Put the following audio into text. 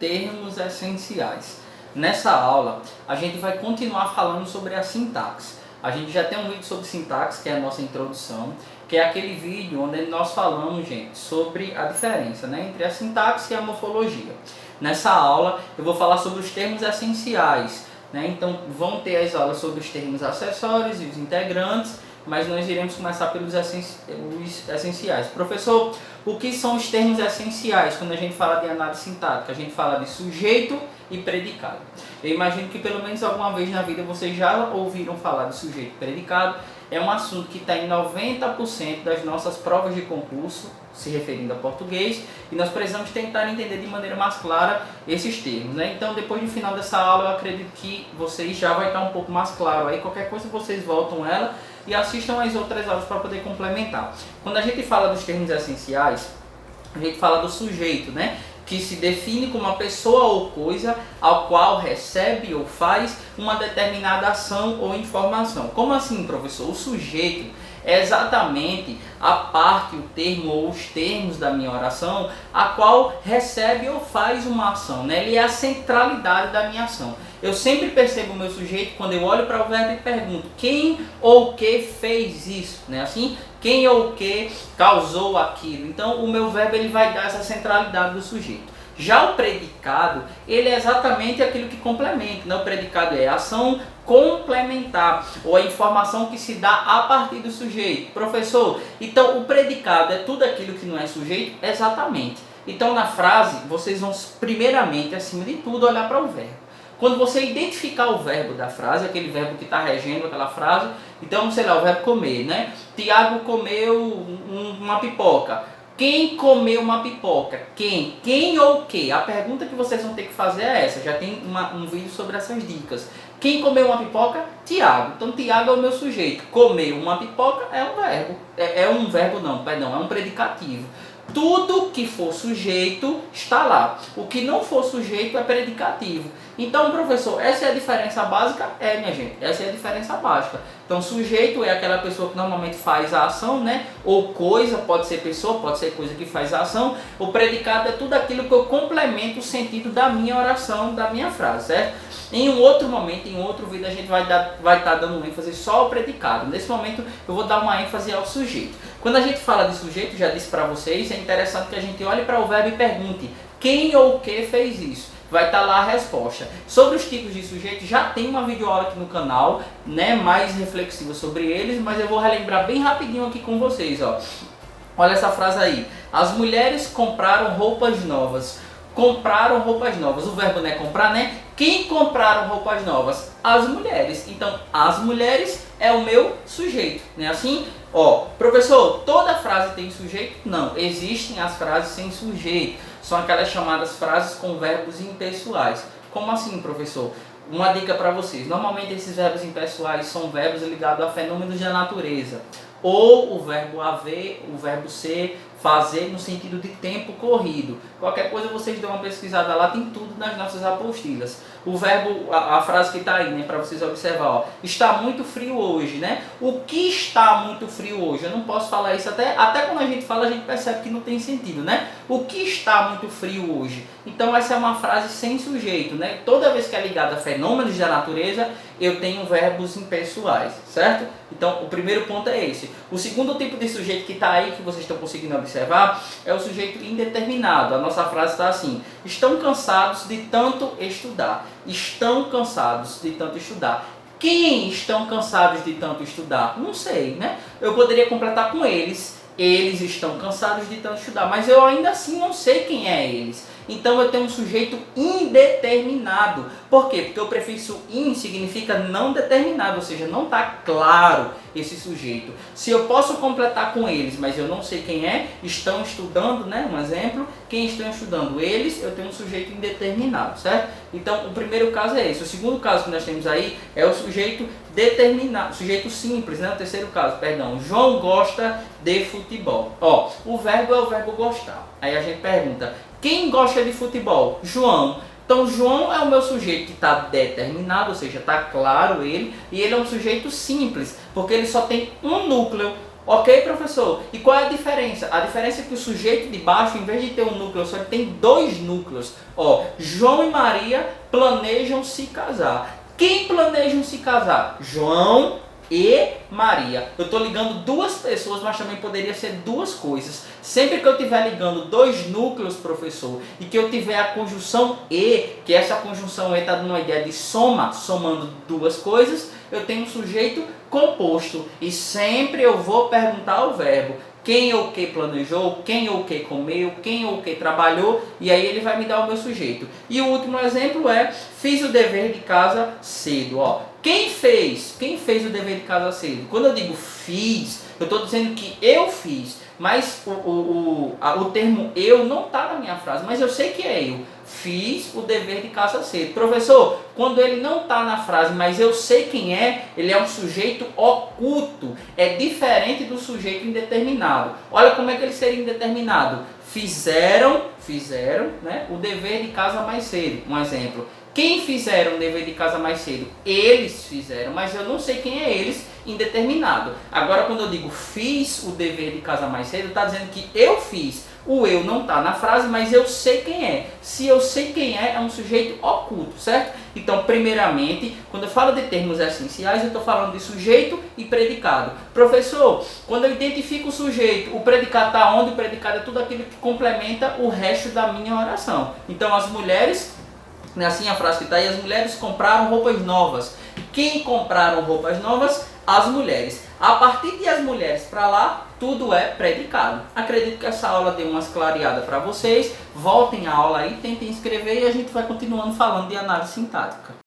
termos essenciais. Nessa aula, a gente vai continuar falando sobre a sintaxe. A gente já tem um vídeo sobre sintaxe, que é a nossa introdução, que é aquele vídeo onde nós falamos, gente, sobre a diferença, né, entre a sintaxe e a morfologia. Nessa aula, eu vou falar sobre os termos essenciais, né? Então, vão ter as aulas sobre os termos acessórios e os integrantes, mas nós iremos começar pelos essenciais. Professor, o que são os termos essenciais quando a gente fala de análise sintática? A gente fala de sujeito e predicado. Eu imagino que pelo menos alguma vez na vida vocês já ouviram falar de sujeito e predicado. É um assunto que está em 90% das nossas provas de concurso, se referindo a português, e nós precisamos tentar entender de maneira mais clara esses termos, né? Então, depois do final dessa aula, eu acredito que vocês já vai estar um pouco mais claro. Aí, qualquer coisa, vocês voltam ela e assistam as outras aulas para poder complementar. Quando a gente fala dos termos essenciais, a gente fala do sujeito, né? Que se define como uma pessoa ou coisa ao qual recebe ou faz uma determinada ação ou informação. Como assim, professor? O sujeito é exatamente a parte, o termo ou os termos da minha oração a qual recebe ou faz uma ação, né? Ele é a centralidade da minha ação. Eu sempre percebo o meu sujeito quando eu olho para o verbo e pergunto quem ou que fez isso, né? Assim, quem ou que causou aquilo. Então, o meu verbo ele vai dar essa centralidade do sujeito. Já o predicado, ele é exatamente aquilo que complementa, né? O predicado é a ação complementar, ou a informação que se dá a partir do sujeito. Professor, então o predicado é tudo aquilo que não é sujeito? Exatamente. Então, na frase, vocês vão primeiramente, acima de tudo, olhar para o verbo. Quando você identificar o verbo da frase, aquele verbo que está regendo aquela frase, então, sei lá, o verbo comer, né? Tiago comeu uma pipoca. Quem comeu uma pipoca? Quem? Quem ou que? A pergunta que vocês vão ter que fazer é essa. Já tem um vídeo sobre essas dicas. Quem comeu uma pipoca? Tiago. Então, Tiago é o meu sujeito. Comer uma pipoca é um verbo. É um predicativo. Tudo que for sujeito está lá. O que não for sujeito é predicativo. Então, professor, essa é a diferença básica? É, minha gente, essa é a diferença básica. Então, sujeito é aquela pessoa que normalmente faz a ação, né? Ou coisa, pode ser pessoa, pode ser coisa que faz a ação. O predicado é tudo aquilo que eu complemento o sentido da minha oração, da minha frase, certo? Em um outro momento, em um outro vídeo, a gente vai estar dando ênfase só ao predicado. Nesse momento, eu vou dar uma ênfase ao sujeito. Quando a gente fala de sujeito, já disse para vocês, é interessante que a gente olhe para o verbo e pergunte quem ou que fez isso. Vai estar lá a resposta. Sobre os tipos de sujeito, já tem uma videoaula aqui no canal, né, mais reflexiva sobre eles, mas eu vou relembrar bem rapidinho aqui com vocês, ó. Olha essa frase aí. As mulheres compraram roupas novas. Compraram roupas novas. O verbo não é comprar, né? Quem compraram roupas novas? As mulheres. Então, as mulheres é o meu sujeito, né? Assim, ó, professor, toda frase tem sujeito? Não, existem as frases sem sujeito. São aquelas chamadas frases com verbos impessoais. Como assim, professor? Uma dica para vocês. Normalmente esses verbos impessoais são verbos ligados a fenômenos da natureza. Ou o verbo haver, o verbo ser, fazer no sentido de tempo corrido. Qualquer coisa vocês dão uma pesquisada lá, tem tudo nas nossas apostilhas. O verbo, a frase que está aí, né, para vocês observar, ó, está muito frio hoje, né? O que está muito frio hoje? Eu não posso falar isso, até quando a gente fala, a gente percebe que não tem sentido, né? O que está muito frio hoje? Então essa é uma frase sem sujeito, né? Toda vez que é ligada a fenômenos da natureza, eu tenho verbos impessoais, certo? Então o primeiro ponto é esse. O segundo tipo de sujeito que está aí, que vocês estão conseguindo observar, é o sujeito indeterminado. A nossa frase está assim: estão cansados de tanto estudar. Estão cansados de tanto estudar. Quem estão cansados de tanto estudar? Não sei, né? Eu poderia completar com eles. Eles estão cansados de tanto estudar, mas eu ainda assim não sei quem é eles. Então eu tenho um sujeito indeterminado. Por quê? Porque o prefixo in significa não determinado, ou seja, não está claro esse sujeito. Se eu posso completar com eles, mas eu não sei quem é, estão estudando, né? Um exemplo, quem estão estudando? Eles, eu tenho um sujeito indeterminado, certo? Então o primeiro caso é esse. O segundo caso que nós temos aí é o sujeito determinado, sujeito simples, né? O terceiro caso, perdão, João gosta de futebol. Ó, o verbo é o verbo gostar. Aí a gente pergunta, quem gosta de futebol? João. Então João é o meu sujeito que está determinado, ou seja, está claro ele, e ele é um sujeito simples, porque ele só tem um núcleo. Ok, professor? E qual é a diferença? A diferença é que o sujeito de baixo, em vez de ter um núcleo só, ele tem dois núcleos. Ó, João e Maria planejam se casar. Quem planejam se casar? João e Maria. Eu estou ligando duas pessoas, mas também poderia ser duas coisas. Sempre que eu estiver ligando dois núcleos, professor, e que eu tiver a conjunção e, que essa conjunção e está dando uma ideia de soma, somando duas coisas, eu tenho um sujeito composto. E sempre eu vou perguntar o verbo. Quem ou que planejou, quem ou que comeu, quem ou que trabalhou, e aí ele vai me dar o meu sujeito. E o último exemplo é, fiz o dever de casa cedo. Ó, quem fez o dever de casa cedo? Quando eu digo fiz, eu estou dizendo que eu fiz, mas o termo eu não está na minha frase, mas eu sei que é eu. Fiz o dever de casa cedo. Professor, quando ele não está na frase, mas eu sei quem é, ele é um sujeito oculto. É diferente do sujeito indeterminado. Olha como é que ele seria indeterminado. Fizeram, né, o dever de casa mais cedo. Um exemplo. Quem fizeram o dever de casa mais cedo? Eles fizeram, mas eu não sei quem é eles, indeterminado. Agora, quando eu digo fiz o dever de casa mais cedo, está dizendo que eu fiz. O eu não está na frase, mas eu sei quem é. Se eu sei quem é um sujeito oculto, certo? Então, primeiramente, quando eu falo de termos essenciais, eu estou falando de sujeito e predicado. Professor, quando eu identifico o sujeito, o predicado está onde? O predicado é tudo aquilo que complementa o resto da minha oração. Então, as mulheres, assim a frase que está aí, as mulheres compraram roupas novas. Quem compraram roupas novas? As mulheres. A partir de as mulheres para lá, tudo é predicado. Acredito que essa aula deu umas clareadas para vocês. Voltem à aula aí, tentem escrever e a gente vai continuando falando de análise sintática.